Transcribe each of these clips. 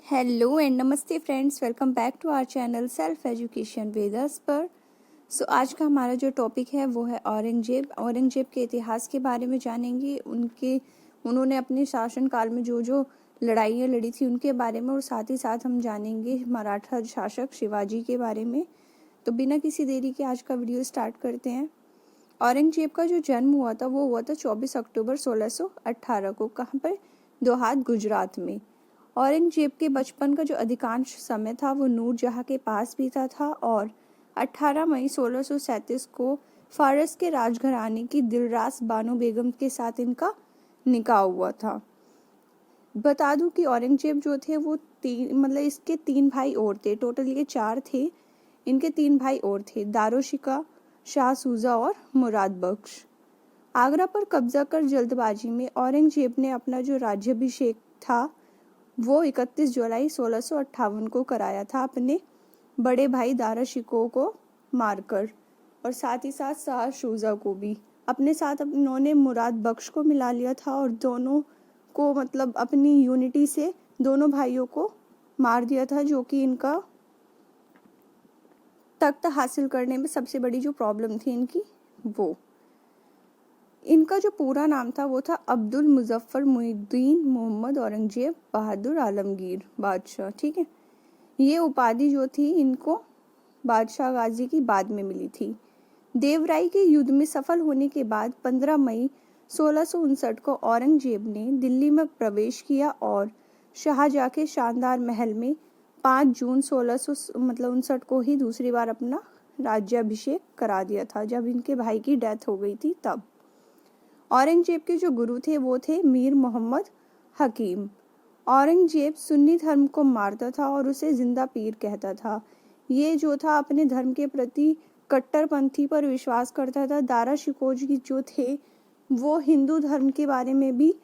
Hello and नमस्ते friends, welcome back to our channel self education with us पर। आज का हमारा जो टॉपिक है वो है औरंगजेब के इतिहास के बारे में जानेंगे। उन्होंने अपने शासन काल में जो जो लड़ाइयाँ लड़ी थी उनके बारे में, और साथ ही साथ हम जानेंगे मराठा शासक शिवाजी के बारे में। तो बिना किसी देरी के आज का वीडियो स्टार्ट करते हैं। औरंगजेब का जो जन्म हुआ था वो हुआ था 24 अक्टूबर 1618 को। कहाँ पर? देहात, गुजरात में। औरंगजेब के बचपन का जो अधिकांश समय था वो नूरजहाँ के पास बीता था और 18 मई 1637 को फारस के राजघराने की दिलरास बानो बेगम के साथ इनका निकाह हुआ था। बता दूं कि औरंगजेब जो थे वो इसके 3 भाई और थे। टोटल ये 4 थे। इनके 3 भाई और थे, दारोशिका, शाह सूजा और मुराद बख्श। आगरा पर कब्जा कर जल्दबाजी में औरंगजेब ने अपना जो राज्याभिषेक था वो 31 जुलाई 1658 को कराया था, अपने बड़े भाई दारा शिकोह को मारकर, और साथ ही साथ शाह शुजा को भी अपने साथ इन्होंने मुराद बख्श को मिला लिया था और दोनों को अपनी यूनिटी से दोनों भाइयों को मार दिया था, जो कि इनका तख्त हासिल करने में सबसे बड़ी जो प्रॉब्लम थी इनका जो पूरा नाम था वो था अब्दुल मुजफ्फर मुइनुद्दीन मोहम्मद औरंगजेब बहादुर आलमगीर बादशाह। ठीक है, ये उपाधि जो थी इनको बादशाह गाजी की बाद में मिली थी। देवराई के युद्ध में सफल होने के बाद 15 मई 1659 को औरंगजेब ने दिल्ली में प्रवेश किया और शाहजहाँ के शानदार महल में 5 जून 1659 को ही दूसरी बार अपना राज्याभिषेक करा दिया था, जब इनके भाई की डेथ हो गई थी तब। औरंगजेब के जो गुरु थे वो थे मीर मोहम्मद हकीम। औरंगजेब सुन्नी धर्म को मारता था और उसे जिंदा पीर कहता था। ये जो था अपने धर्म के प्रति कट्टरपंथी पर विश्वास करता था। दारा शिकोह जी जो थे वो हिंदू धर्म के बारे में भी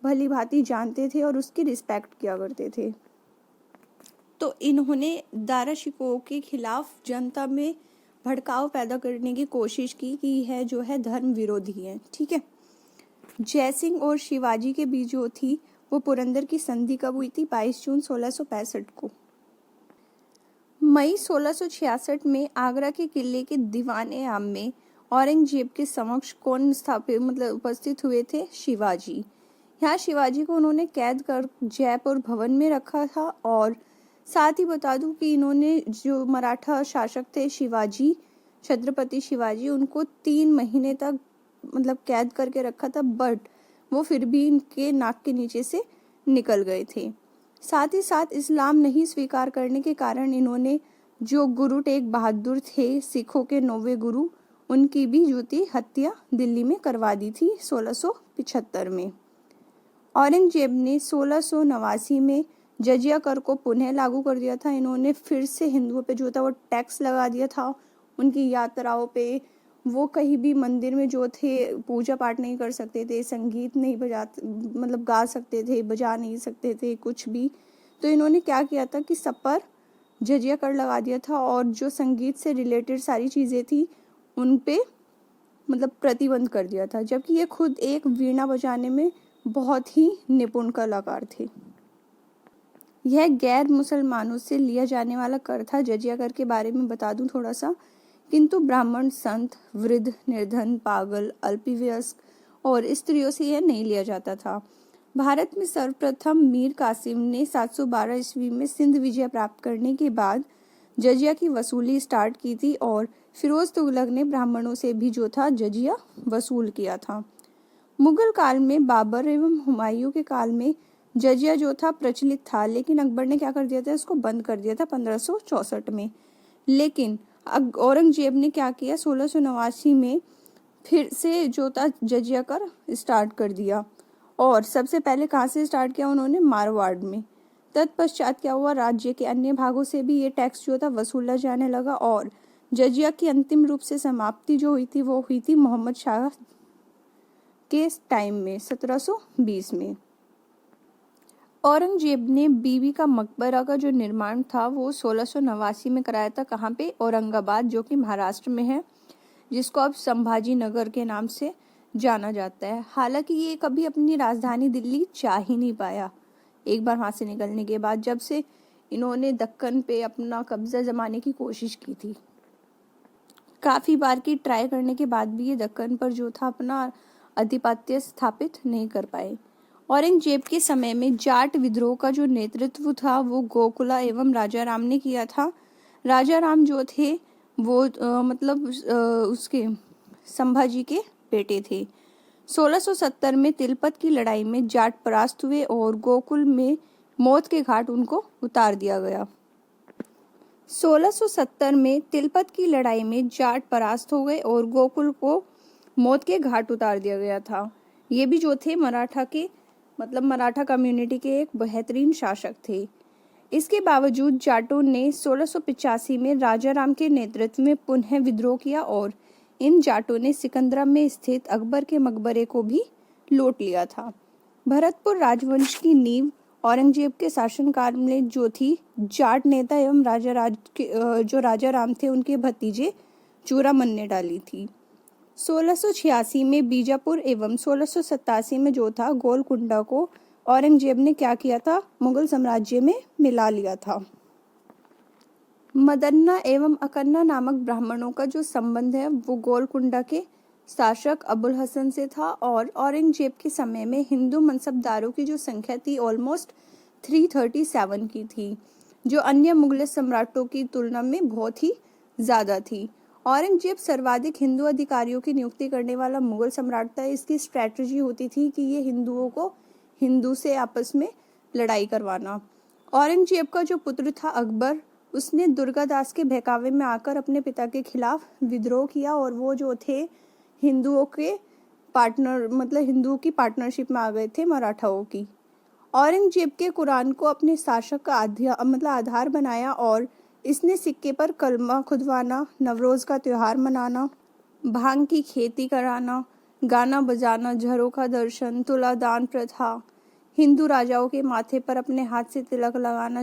भली भांति जानते थे और उसकी रिस्पेक्ट किया करते थे। तो इन्होंने दारा शिकोह के खिलाफ जनता में भड़काव पैदा करने की कोशिश की कि यह जो है धर्म विरोधी है। ठीक है, जयसिंह और शिवाजी के बीच जो थी वो पुरंदर की संधि कब हुई थी? 22 जून 1665 को। मई 1666 में आगरा के किले के दीवाने आम में औरंगजेब के समक्ष कौन उपस्थित हुए थे? शिवाजी। यहाँ शिवाजी को उन्होंने कैद कर जयपुर भवन में रखा था। और साथ ही बता दूं कि इन्होंने जो मराठा शासक थे शिवाजी, छत्रपति शिवाजी, उनको 3 महीने तक कैद करके रखा था, बट वो फिर भी इनके नाक के नीचे से निकल गए थे। साथ ही साथ इस्लाम नहीं स्वीकार करने के कारण इन्होंने जो गुरु टेग बहादुर थे, सिखों के 9वें गुरु, उनकी भी जो थी हत्या दिल्ली में करवा दी थी 1675 में। औरंगजेब ने 1689 में जजिया कर को पुनः लागू कर दिया था। इन्होंने फिर से हिंदुओं पे जो था वो टैक्स लगा दिया था। उनकी यात्राओं पे वो कहीं भी मंदिर में जो थे पूजा पाठ नहीं कर सकते थे, संगीत नहीं गा सकते थे, बजा नहीं सकते थे कुछ भी। तो इन्होंने क्या किया था कि सब पर जजिया कर लगा दिया था और जो संगीत से रिलेटेड सारी चीज़ें थी उन पे प्रतिबंध कर दिया था, जबकि ये खुद एक वीणा बजाने में बहुत ही निपुण कलाकार थे। यह गैर मुसलमानों से लिया जाने वाला कर था। जजिया कर के बारे में बता दूं थोड़ा सा, किंतु ब्राह्मण, संत, वृद्ध, निर्धन, पागल, अल्पवयस्क और स्त्रियों से यह नहीं लिया जाता था। भारत में सर्वप्रथम मीर कासिम ने 712 ईस्वी में सिंध विजय प्राप्त करने के बाद जजिया की वसूली स्टार्ट की थी और फिरोज तुगलक ने ब्राह्मणों से भी जो था जजिया वसूल किया था। मुगल काल में बाबर एवं हुमायूं के काल में जजिया जो था प्रचलित था, लेकिन अकबर ने क्या कर दिया था, इसको बंद कर दिया था 1564 में। लेकिन औरंगजेब ने क्या किया, 1689 में फिर से जो था जजिया कर स्टार्ट कर दिया। और सबसे पहले कहाँ से स्टार्ट किया उन्होंने? मारवाड़ में। तत्पश्चात क्या हुआ, राज्य के अन्य भागों से भी ये टैक्स जो था वसूला जाने लगा और जजिया की अंतिम रूप से समाप्ति जो हुई थी वो हुई थी मोहम्मद शाह के टाइम में 1720 में। औरंगजेब ने बीबी का मकबरा का जो निर्माण था वो 1689 में कराया था। कहाँ पे? औरंगाबाद, जो कि महाराष्ट्र में है, जिसको अब संभाजी नगर के नाम से जाना जाता है। हालांकि ये कभी अपनी राजधानी दिल्ली चाह ही नहीं पाया। एक बार वहाँ से निकलने के बाद, जब से इन्होंने दक्कन पे अपना कब्जा जमाने की कोशिश की थी। काफ़ी बार की ट्राई करने के बाद भी ये दक्कन पर जो था अपना आधिपत्य स्थापित नहीं कर पाए। औरंगजेब के समय में जाट विद्रोह का जो नेतृत्व था वो गोकुला एवं राजा राम ने किया था। राजा राम जो थे वो उसके संभाजी के बेटे थे। 1670 में तिलपत की लड़ाई में जाट परास्त हुए और गोकुल में मौत के घाट उनको उतार दिया गया। 1670 में तिलपत की लड़ाई में जाट परास्त हो गए और गोकुल को मौत के घाट उतार दिया गया था। ये भी जो थे मराठा कम्युनिटी के एक बेहतरीन शासक थे। इसके बावजूद जाटों ने 1685 में राजा राम के नेतृत्व में पुनः विद्रोह किया और इन जाटों ने सिकंदरा में स्थित अकबर के मकबरे को भी लूट लिया था। भरतपुर राजवंश की नींव औरंगजेब के शासनकाल में जो थी जाट नेता एवं जो राजा राम थे उनके भतीजे चूड़ामन ने डाली थी। 1686 में बीजापुर एवं 1687 में जो था गोलकुंडा को औरंगजेब ने क्या किया था, मुगल साम्राज्य में मिला लिया था। मदन्ना एवं अकन्ना नामक ब्राह्मणों का जो संबंध है वो गोलकुंडा के शासक अबुल हसन से था और औरंगजेब के समय में हिंदू मनसबदारों की जो संख्या थी ऑलमोस्ट 337 की थी, जो अन्य मुगल सम्राटों की तुलना में बहुत ही ज्यादा थी। औरंगजेब सर्वाधिक हिंदू अधिकारियों की नियुक्ति करने वाला मुगल सम्राट था। इसकी स्ट्रेटजी होती थी कि ये हिंदुओं को हिंदू से आपस में लड़ाई करवाना। औरंगजेब का जो पुत्र था अकबर, उसने दुर्गादास के बहकावे में आकर अपने पिता के खिलाफ विद्रोह किया और वो जो थे हिंदुओं की पार्टनरशिप में आ गए थे मराठाओं की। औरंगजेब के कुरान को अपने शासक का आधार बनाया और इसने सिक्के पर कलमा खुदवाना, नवरोज का त्योहार मनाना, भांग की खेती कराना, गाना बजाना, झरोखा दर्शन, तुलादान प्रथा, हिंदू राजाओं के माथे पर अपने हाथ से तिलक लगाना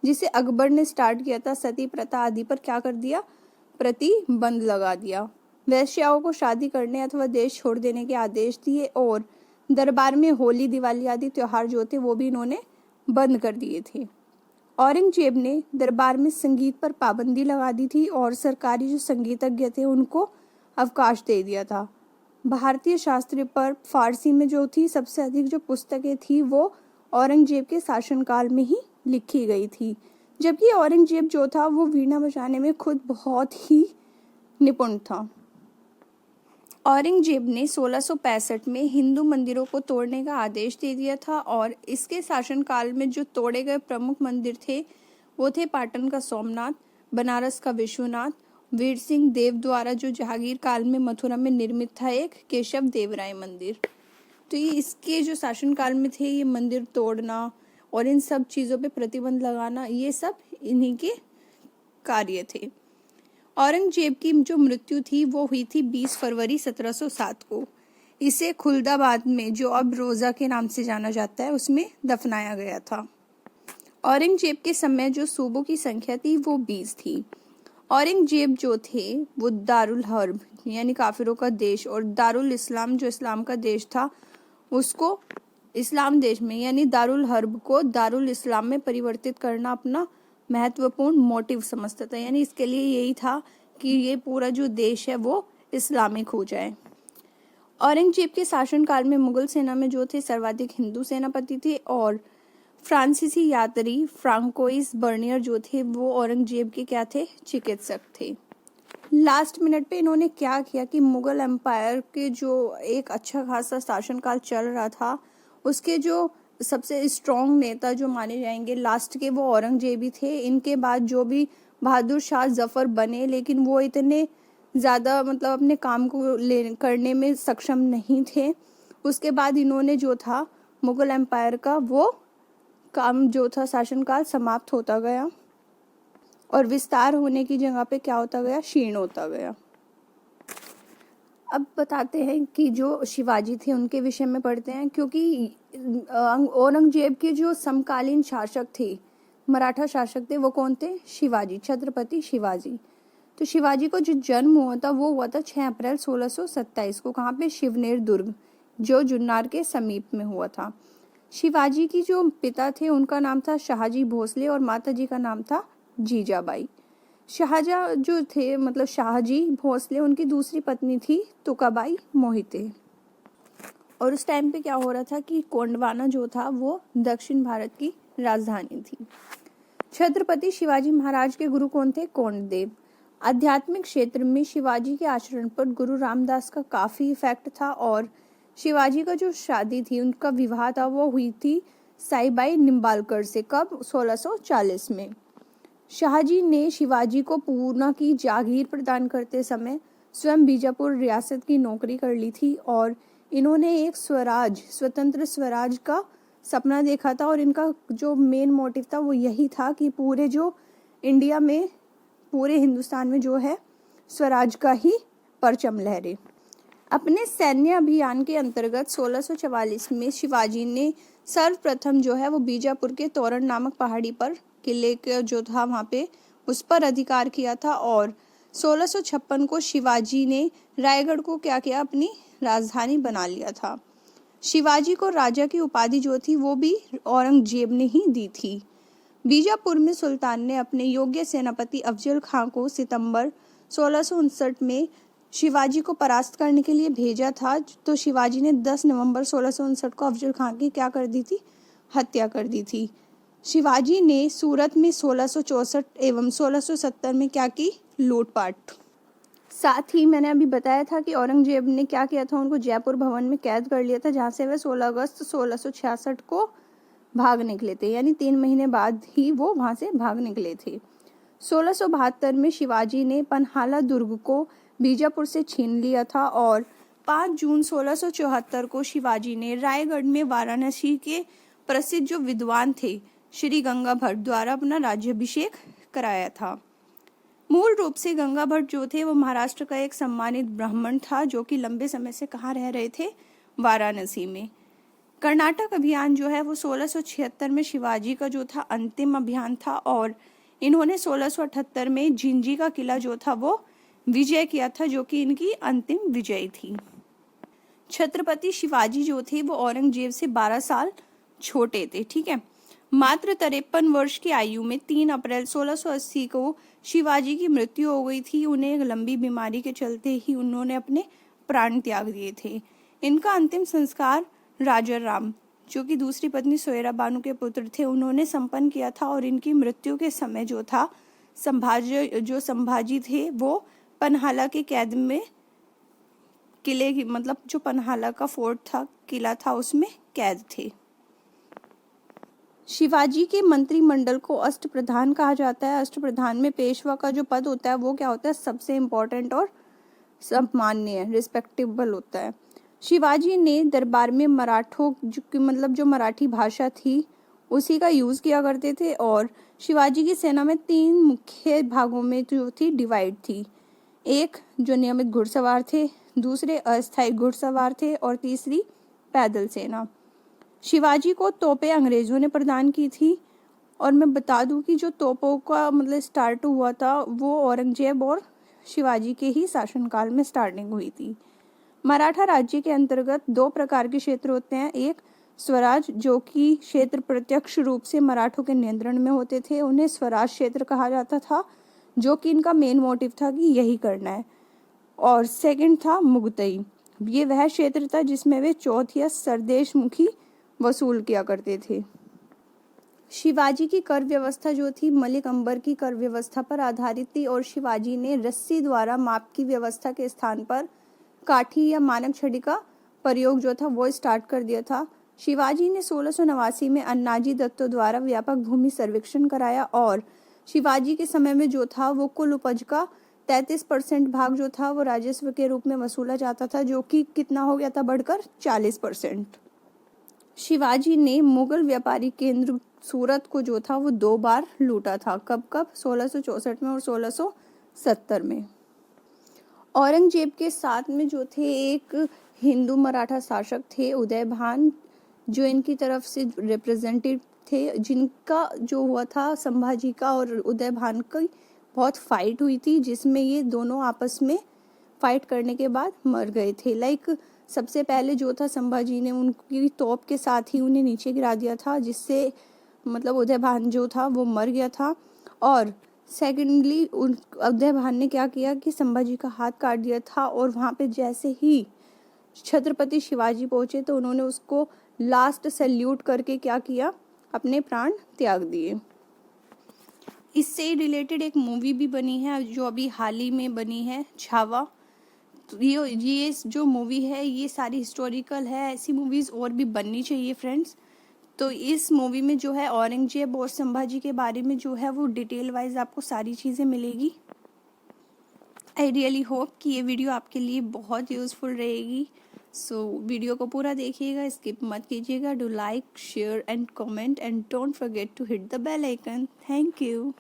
जिसे अकबर ने स्टार्ट किया था, सती प्रथा आदि पर क्या कर दिया, प्रतिबंध लगा दिया। वैश्याओं को शादी करने अथवा देश छोड़ देने के आदेश दिए और दरबार में होली, दिवाली आदि त्योहार जो थे वो भी इन्होंने बंद कर दिए थे। औरंगजेब ने दरबार में संगीत पर पाबंदी लगा दी थी और सरकारी जो संगीतज्ञ थे उनको अवकाश दे दिया था। भारतीय शास्त्र पर फारसी में जो थी सबसे अधिक जो पुस्तकें थी वो औरंगजेब के शासनकाल में ही लिखी गई थी, जबकि औरंगजेब जो था वो वीणा बजाने में खुद बहुत ही निपुण था। औरंगजेब ने 1665 में हिंदू मंदिरों को तोड़ने का आदेश दे दिया था और इसके शासनकाल में जो तोड़े गए प्रमुख मंदिर थे वो थे पाटन का सोमनाथ, बनारस का विश्वनाथ, वीर सिंह देव द्वारा जो जहांगीर काल में मथुरा में निर्मित था एक केशव देवराय मंदिर। तो ये इसके जो शासनकाल में थे ये मंदिर तोड़ना और इन सब चीज़ों पे प्रतिबंध लगाना, ये सब इन्हीं के कार्य थे। औरंगजेब की जो मृत्यु थी वो हुई थी 20 फरवरी 1707 को। इसे खुलदाबाद में जो अब रोजा के नाम से जाना जाता है उसमें दफनाया गया था। औरंगजेब के समय जो सूबों की संख्या थी वो 20 थी। औरंगजेब जो थे वो दारुल हर्ब यानी काफिरों का देश और दारुल इस्लाम जो इस्लाम का देश था उसको इस्लाम देश में यानी दारुल हर्ब को दारुल इस्लाम में परिवर्तित करना अपना महत्वपूर्ण मोटिव समझता था। यानी इसके लिए यही था कि ये पूरा जो देश है वो इस्लामिक हो जाए। औरंगजेब के शासनकाल में मुगल सेना में जो थे सर्वाधिक हिंदू सेनापति थे और फ्रांसीसी यात्री फ्रांकोइस बर्नियर जो थे वो औरंगजेब के क्या थे, चिकित्सक थे। लास्ट मिनट पे इन्होंने क्या किया कि मुगल एम्पायर के जो एक अच्छा खासा शासनकाल चल रहा था उसके जो सबसे स्ट्रॉन्ग नेता जो माने जाएंगे लास्ट के वो औरंगजेब ही थे। इनके बाद जो भी बहादुर शाह जफर बने लेकिन वो इतने ज़्यादा अपने काम को करने में सक्षम नहीं थे। उसके बाद इन्होंने जो था मुगल एम्पायर का वो काम जो था शासनकाल समाप्त होता गया और विस्तार होने की जगह पे क्या होता गया, क्षीण होता गया। अब बताते हैं कि जो शिवाजी थे उनके विषय में पढ़ते हैं, क्योंकि औरंगजेब के जो समकालीन शासक थे, मराठा शासक थे, वो कौन थे, शिवाजी, छत्रपति शिवाजी। तो शिवाजी को जो जन्म हुआ था वो हुआ था 6 अप्रैल 1627 को। कहाँ पे, शिवनेर दुर्ग जो जुन्नार के समीप में हुआ था। शिवाजी की जो पिता थे उनका नाम था शाहजी भोसले और माता जी का नाम था जीजाबाई। शाहजहाँ जो थे मतलब शाहजी भोसले, उनकी दूसरी पत्नी थी तुकाबाई मोहिते। और उस टाइम पे क्या हो रहा था कि गोंडवाना जो था वो दक्षिण भारत की राजधानी थी। छत्रपति शिवाजी महाराज के गुरु कौन थे? कोंडदेव। आध्यात्मिक क्षेत्र में शिवाजी के आचरण पर गुरु रामदास का काफी इफेक्ट था और शिवाजी का जो शादी थी, उनका विवाह था, वो हुई थी साईबाई निम्बालकर से। कब? 1640 में। शाहजी ने शिवाजी को पूर्णा की जागीर प्रदान करते समय स्वयं बीजापुर रियासत की नौकरी कर ली थी और इन्होंने एक स्वतंत्र स्वराज का सपना देखा था और इनका जो मेन मोटिव था वो यही था कि पूरे जो इंडिया में, पूरे हिंदुस्तान में जो है स्वराज का ही परचम लहरे। अपने सैन्य अभियान के अंतर्गत 1644 में शिवाजी ने सर्वप्रथम जो है वो बीजापुर के तोरण नामक पहाड़ी पर किले का जो था वहाँ पे उस पर अधिकार किया था और 1656 को शिवाजी ने रायगढ़ को क्या किया? अपनी राजधानी बना लिया था। शिवाजी को राजा की उपाधि जो थी वो भी औरंगजेब ने ही दी थी। बीजापुर में सुल्तान ने अपने योग्य सेनापति अफजल खां को सितंबर 1659 में शिवाजी को परास्त करने के लिए भेजा था, तो शिवाजी ने 10 नवंबर 1659 को अफजल खां की क्या कर दी थी? हत्या कर दी थी। शिवाजी ने सूरत में 1664 एवं 1670 में क्या की? लूटपाट। साथ ही मैंने अभी बताया था कि औरंगजेब ने क्या किया था? उनको जयपुर भवन में कैद कर लिया था, जहां से वे 16 अगस्त 1666 को भाग निकले थे, यानी 3 महीने बाद ही वो वहां से भाग निकले थे। 1672 में शिवाजी ने पन्हाला दुर्ग को बीजापुर से छीन लिया था और 5 जून 1674 को शिवाजी ने रायगढ़ में वाराणसी के प्रसिद्ध जो विद्वान थे श्री गंगा भट्ट द्वारा अपना राज्याभिषेक कराया था। मूल रूप से गंगा भट्ट जो थे वो महाराष्ट्र का एक सम्मानित ब्राह्मण था, जो कि लंबे समय से कहाँ रह रहे थे? वाराणसी में। कर्नाटक अभियान जो है वो 1676 में शिवाजी का जो था अंतिम अभियान था और इन्होंने 1678 में जिंजी का किला जो था वो विजय किया था, जो कि इनकी अंतिम विजय थी। छत्रपति शिवाजी जो थे वो औरंगजेब से 12 साल छोटे थे, ठीक है। मात्र 53 वर्ष की आयु में 3 अप्रैल 1680 को शिवाजी की मृत्यु हो गई थी। उन्हें एक लंबी बीमारी के चलते ही उन्होंने अपने प्राण त्याग दिए थे। इनका अंतिम संस्कार राजा राम, जो कि दूसरी पत्नी सोयरा बानो के पुत्र थे, उन्होंने संपन्न किया था और इनकी मृत्यु के समय जो था संभाजी थे वो पन्हाला के कैद में किले की, मतलब जो पन्हाला का फोर्ट था, किला था, उसमें कैद थे। शिवाजी के मंत्रिमंडल को अष्टप्रधान कहा जाता है। अष्टप्रधान में पेशवा का जो पद होता है वो क्या होता है? सबसे इम्पोर्टेंट और सम्माननीय, रिस्पेक्टेबल होता है। शिवाजी ने दरबार में मराठों जो मराठी भाषा थी उसी का यूज किया करते थे और शिवाजी की सेना में 3 मुख्य भागों में जो थी डिवाइड थी। एक जो नियमित घुड़सवार थे, दूसरे अस्थायी घुड़सवार थे और तीसरी पैदल सेना। शिवाजी को तोपें अंग्रेजों ने प्रदान की थी और मैं बता दूं कि जो तोपों का मतलब स्टार्ट हुआ था वो औरंगजेब और शिवाजी के ही शासनकाल में स्टार्टिंग हुई थी। मराठा राज्य के अंतर्गत 2 प्रकार के क्षेत्र होते हैं। एक स्वराज, जो कि क्षेत्र प्रत्यक्ष रूप से मराठों के नियंत्रण में होते थे, उन्हें स्वराज क्षेत्र कहा जाता था, जो कि इनका मेन मोटिव था कि यही करना है। और सेकंड था मुगतई, ये वह क्षेत्र था जिसमें वे चौथ या सरदेशमुखी वसूल किया करते थे। शिवाजी की कर व्यवस्था जो थी मलिक अंबर की कर व्यवस्था पर आधारित थी और शिवाजी ने रस्सी द्वारा माप की व्यवस्था के स्थान पर काठी या मानक छड़ी का प्रयोग जो था वो स्टार्ट कर दिया था। शिवाजी ने 1689 में अन्नाजी दत्तो द्वारा व्यापक भूमि सर्वेक्षण कराया और शिवाजी के समय में जो था वो कुल उपज का 33% भाग जो था वो राजस्व के रूप में वसूला जाता था, जो कि कितना हो गया था? बढ़कर 40%। शिवाजी ने मुगल व्यापारी केंद्र सूरत को जो था वो 2 बार लूटा था। कब कब? 1664 में और 1670 में। औरंगजेब के साथ में जो थे एक हिंदू मराठा शासक थे उदयभान, जो इनकी तरफ से रिप्रेजेंटेटिव थे, जिनका जो हुआ था संभाजी का और उदयभान की बहुत फाइट हुई थी, जिसमें ये दोनों आपस में फाइट करने के बाद मर गए थे। सबसे पहले जो था संभाजी ने उनकी तोप के साथ ही उन्हें नीचे गिरा दिया था, जिससे मतलब उदय भान जो था वो मर गया था। और सेकेंडली उदय भान ने क्या किया कि संभाजी का हाथ काट दिया था, और वहाँ पे जैसे ही छत्रपति शिवाजी पहुंचे तो उन्होंने उसको लास्ट सैल्यूट करके क्या किया, अपने प्राण त्याग दिए। इससे रिलेटेड एक मूवी भी बनी है जो अभी हाल ही में बनी है, छावा। तो ये जो मूवी है ये सारी हिस्टोरिकल है, ऐसी मूवीज और भी बननी चाहिए फ्रेंड्स। तो इस मूवी में जो है औरंगजेब और संभाजी के बारे में जो है वो डिटेल वाइज आपको सारी चीज़ें मिलेगी। आई रियली होप कि ये वीडियो आपके लिए बहुत यूज़फुल रहेगी। सो वीडियो को पूरा देखिएगा, स्किप मत कीजिएगा। Do like, share and comment and don't forget to hit the bell icon. Thank you.